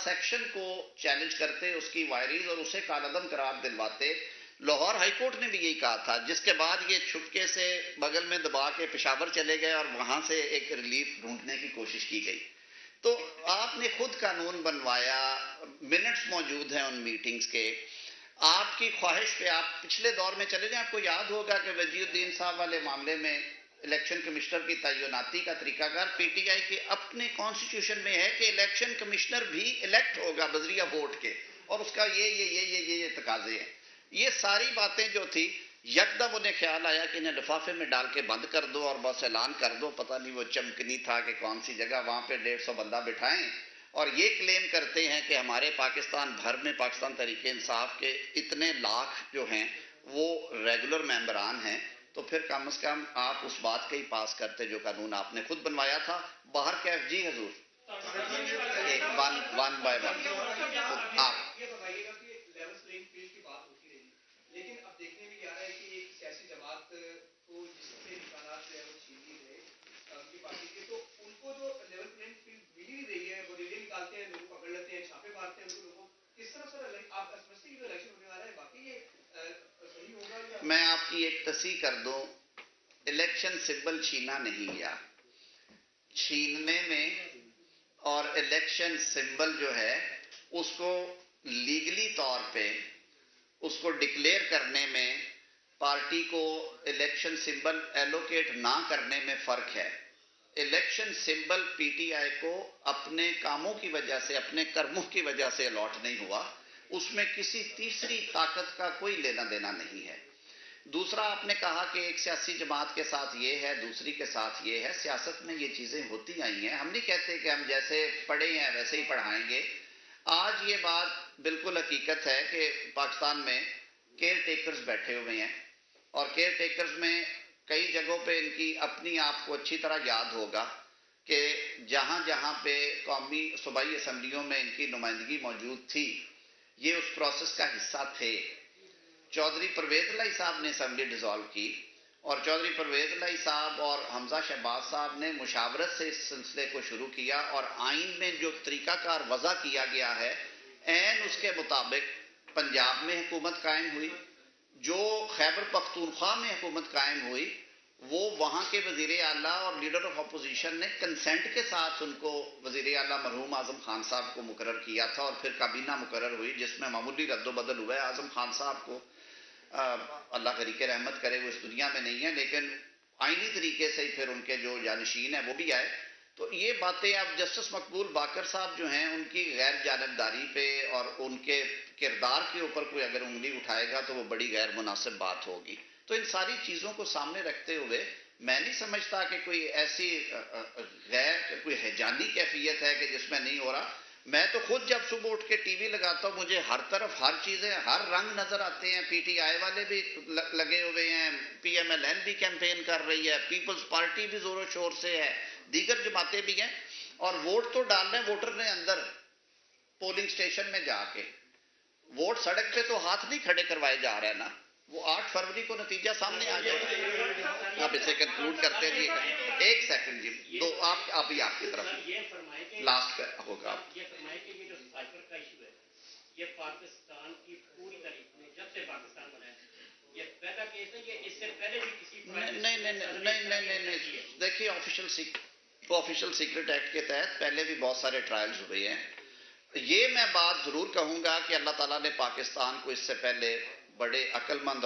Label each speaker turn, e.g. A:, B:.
A: Section को challenge करते, उसकी वायरीज और उसे कालअदम करार दिलवाते। लाहौर हाईकोर्ट ने भी यही कहा था, जिसके बाद ये छुटके से बगल में दबा के पेशावर चले गए और वहां से एक रिलीफ ढूंढने की कोशिश की गई। तो आपने खुद कानून बनवाया, मिनट्स मौजूद हैं उन मीटिंग्स के। आपकी ख्वाहिश पे आप पिछले दौर में चले जाएं, आपको याद होगा कि वजीउद्दीन साहब वाले मामले में इलेक्शन कमिश्नर की तैनाती का तरीकाकार पीटीआई के अपने कॉन्स्टिट्यूशन में है कि इलेक्शन कमिश्नर भी इलेक्ट होगा बजरिया वोट के, और उसका ये तकाजे हैं। ये सारी बातें जो थी, यकदम उन्हें ख्याल आया कि इन्हें लिफाफे में डाल के बंद कर दो और बस ऐलान कर दो, पता नहीं वो चमकनी था कि कौन सी जगह, वहां पे 150 बंदा बिठाएं और ये क्लेम करते हैं कि हमारे पाकिस्तान भर में पाकिस्तान तहरीक इंसाफ के इतने लाख जो हैं वो रेगुलर मेंबरान हैं। तो फिर कम से कम आप उस बात का ही पास करते जो कानून आपने खुद बनवाया था। बाहर कैफ जी हजूर, एक वन बाय वन आप मैं आपकी एक तस्सीह कर दूं, इलेक्शन सिंबल छीना नहीं गया। छीनने में और इलेक्शन सिंबल जो है उसको लीगली तौर पे उसको डिक्लेयर करने में, पार्टी को इलेक्शन सिंबल एलोकेट ना करने में फ़र्क है। इलेक्शन सिंबल पीटीआई को अपने कामों की वजह से, अपने कर्मों की वजह से अलॉट नहीं हुआ, उसमें किसी तीसरी ताकत का कोई लेना देना नहीं है। दूसरा, आपने कहा कि एक सियासी जमात के साथ ये है, दूसरी के साथ ये है। सियासत में ये चीज़ें होती आई हैं, हम नहीं कहते कि हम जैसे पढ़े हैं वैसे ही पढ़ाएंगे। आज ये बात बिल्कुल हकीकत है कि पाकिस्तान में केयर टेकर्स बैठे हुए हैं और केयर टेकर्स में कई जगहों पे इनकी अपनी आपको अच्छी तरह याद होगा कि जहाँ जहाँ पे कौमी सूबाई असम्बलियों में इनकी नुमाइंदगी मौजूद थी, ये उस प्रोसेस का हिस्सा थे। चौधरी परवेज़ इलाही साहब ने असम्बली डिज़ोल्व की और चौधरी परवेज़ इलाही साहब और हमजा शहबाज साहब ने मुशावरत से इस सिलसिले को शुरू किया और आइन में जो तरीकाकार वज़ा किया गया है ऐन उसके मुताबिक पंजाब में हुकूमत कायम हुई। जो खैबर पख्तूनख्वा में हुकूमत कायम हुई वो वहाँ के वज़ीर आला और लीडर ऑफ अपोजिशन ने कंसेंट के साथ उनको वज़ीर आला मरहूम आज़म खान साहब को मुकर्रर किया था और फिर काबीना मुकर्रर हुई जिसमें मामूली रद्दोबदल हुआ है। आज़म खान साहब को अल्लाह करीके रहमत करे, वो इस दुनिया में नहीं है, लेकिन आइनी तरीके से ही फिर उनके जो जानशीन है वो भी आए। तो ये बातें अब जस्टिस मकबूल बाकर साहब जो हैं उनकी गैर जानबदारी पे और उनके किरदार के ऊपर कोई अगर उंगली उठाएगा तो वो बड़ी गैर मुनासिब बात होगी। तो इन सारी चीज़ों को सामने रखते हुए मैं नहीं समझता कि कोई ऐसी गैर कोई हैजानी कैफियत है कि जिसमें नहीं हो रहा। मैं तो खुद जब सुबह उठ के टीवी लगाता हूँ मुझे हर तरफ हर चीज़ें, हर रंग नज़र आते हैं। पीटीआई वाले भी लगे हुए हैं, पीएमएलएन भी कैंपेन कर रही है, पीपल्स पार्टी भी ज़ोरों शोर से है, दीगर जमातें भी हैं और वोट तो डालना है वोटर ने अंदर पोलिंग स्टेशन में जाके। वोट सड़क पे तो हाथ नहीं खड़े करवाए जा रहे हैं ना, वो 8 फरवरी को नतीजा सामने आ जाएगा। अब इसे कंक्लूड करते हैं। एक सेकंड जी, दो आप ही आपकी तरफ लास्ट होगा। ये जो साइबर का इशू है, ये पाकिस्तान की पूरी तारीख में जब से पाकिस्तान बना है ये पहला केस है, ये इससे पहले भी किसी नहीं देखिए ऑफिशियल सीक्रेट एक्ट के तहत पहले भी बहुत सारे ट्रायल्स हुए हैं। ये मैं बात जरूर कहूंगा कि अल्लाह ताला ने पाकिस्तान को इससे पहले बड़े अक्लमंद और